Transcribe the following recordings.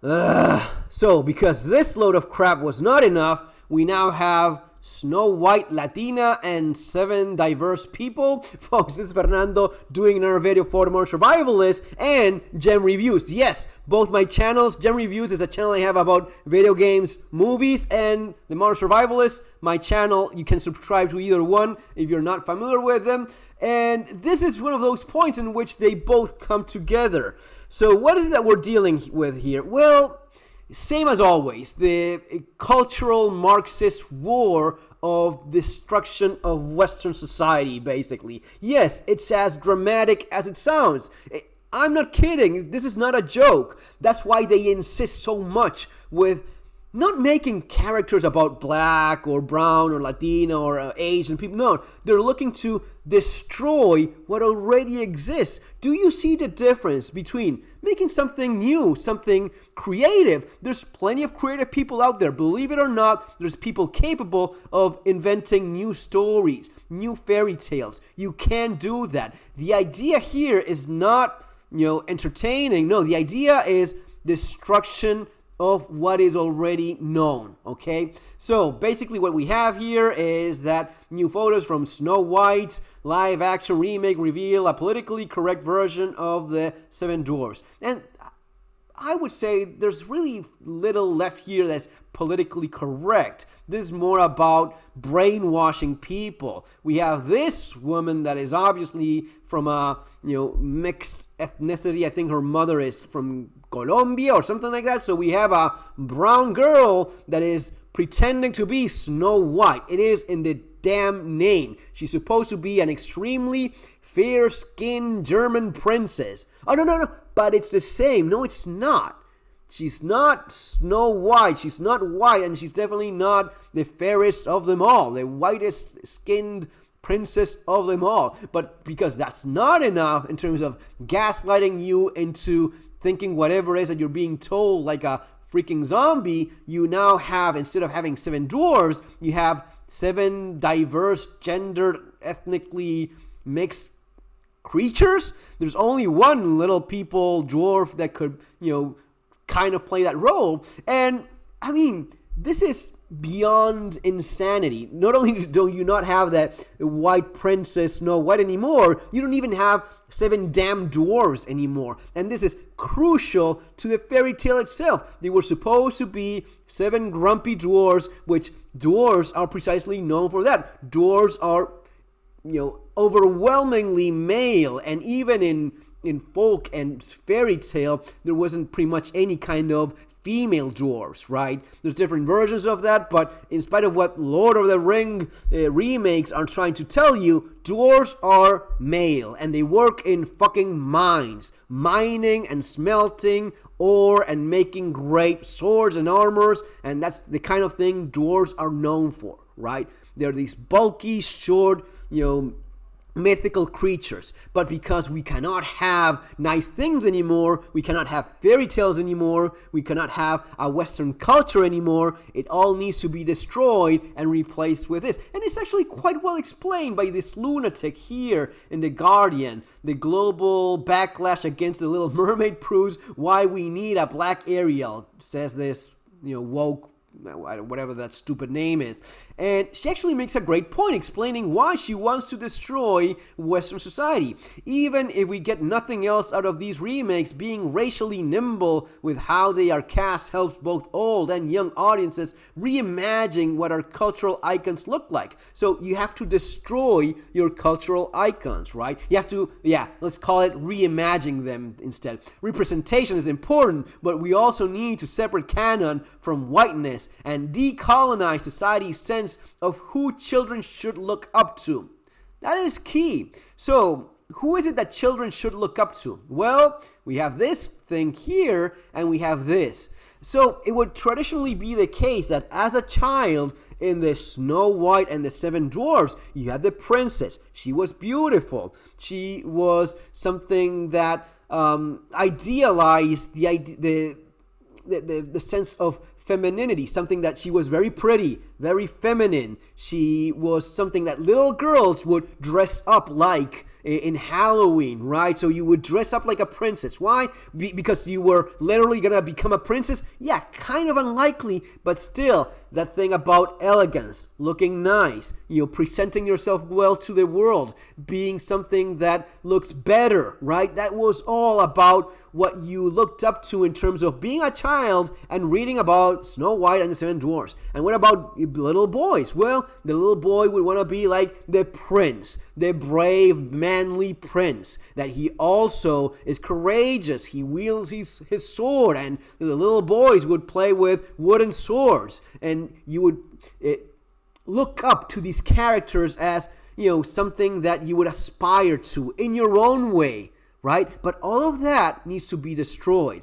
So, because this load of crap was not enough, we now have Snow White, Latina, and 7 diverse people. Folks, this is Fernando doing another video for the Modern Survivalist and Gem Reviews. Yes, both my channels. Gem Reviews is a channel I have about video games, movies, and the Modern Survivalist. My channel, you can subscribe to either one if you're not familiar with them. And this is one of those points in which they both come together. So what is it that we're dealing with here? Well, same as always, the cultural Marxist war of destruction of Western society, basically. Yes, it's as dramatic as it sounds. I'm not kidding. This is not a joke. That's why they insist so much with not making characters about black or brown or Latino or Asian people. No, they're looking to destroy what already exists. Do you see the difference between making something new, something creative? There's plenty of creative people out there. Believe it or not, there's people capable of inventing new stories, new fairy tales. You can do that. The idea here is not, entertaining. No, the idea is destruction of what is already known, okay? So basically what we have here is that new photos from Snow White's live action remake reveal a politically correct version of the 7 Dwarfs. And I would say there's really little left here that's politically correct. This is more about brainwashing people. We have this woman that is obviously from a mixed ethnicity. I think her mother is from Colombia or something like that. So we have a brown girl that is pretending to be Snow White. It is in the damn name. She's supposed to be an extremely fair-skinned German princess. Oh, no, but it's the same. No, it's not. She's not Snow White. She's not white, and she's definitely not the fairest of them all, the whitest skinned princess of them all. But because that's not enough in terms of gaslighting you into thinking whatever it is that you're being told like a freaking zombie, you now have, instead of having 7 dwarves, you have 7 diverse, gendered, ethnically mixed creatures. There's only one little people dwarf that could, kind of play that role. And I mean, this is beyond insanity. Not only do you not have that white princess Snow White anymore, you don't even have 7 damn dwarves anymore. And this is crucial to the fairy tale itself. They were supposed to be 7 grumpy dwarves, which dwarves are precisely known for that. Dwarves are, overwhelmingly male, and even in folk and fairy tale, there wasn't pretty much any kind of female dwarves, right? There's different versions of that, but in spite of what Lord of the Ring remakes are trying to tell you, dwarves are male, and they work in fucking mines, mining and smelting ore and making great swords and armors, and that's the kind of thing dwarves are known for, right? They're these bulky, short, mythical creatures. But because we cannot have nice things anymore, we cannot have fairy tales anymore, we cannot have a Western culture anymore, it all needs to be destroyed and replaced with this. And it's actually quite well explained by this lunatic here in The Guardian. The global backlash against the Little Mermaid proves why we need a black Ariel, says this, woke, whatever that stupid name is. And she actually makes a great point explaining why she wants to destroy Western society. Even if we get nothing else out of these remakes, being racially nimble with how they are cast helps both old and young audiences reimagine what our cultural icons look like. So you have to destroy your cultural icons, right? You have to, let's call it reimagine them instead. Representation is important, but we also need to separate canon from whiteness and decolonize society's sense of who children should look up to. That is key. So, who is it that children should look up to? Well, we have this thing here, and we have this. So, it would traditionally be the case that as a child in the Snow White and the 7 Dwarfs, you had the princess. She was beautiful. She was something that idealized the sense of femininity, something that she was very pretty, very feminine. She was something that little girls would dress up like in Halloween, right? So you would dress up like a princess. Why? Because you were literally gonna become a princess? Yeah, kind of unlikely, but still, that thing about elegance, looking nice, presenting yourself well to the world, being something that looks better, right? That was all about what you looked up to in terms of being a child and reading about Snow White and the Seven Dwarfs. And what about little boys? Well, the little boy would want to be like the prince, the brave, manly prince, that he also is courageous. He wields his sword, and the little boys would play with wooden swords. And you would look up to these characters as, something that you would aspire to in your own way. Right? But all of that needs to be destroyed.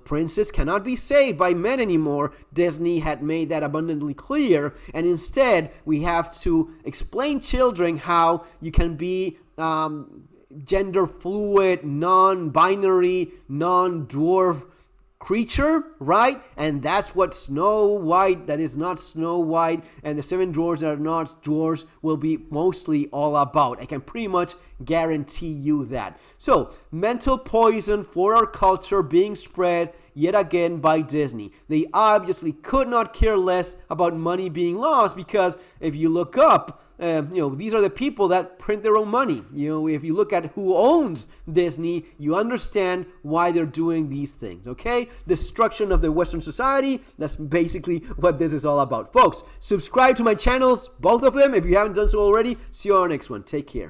Princess cannot be saved by men anymore. Disney had made that abundantly clear. And instead, we have to explain children how you can be gender fluid, non-binary, non-dwarf creature, right? And that's what Snow White, that is not Snow White, and the Seven Dwarfs that are not dwarfs will be mostly all about. I can pretty much guarantee you that. So, mental poison for our culture being spread yet again by Disney. They obviously could not care less about money being lost, because if you look up, these are the people that print their own money. If you look at who owns Disney, you understand why they're doing these things, okay? Destruction of the Western society, that's basically what this is all about. Folks, subscribe to my channels, both of them, if you haven't done so already. See you on our next one. Take care.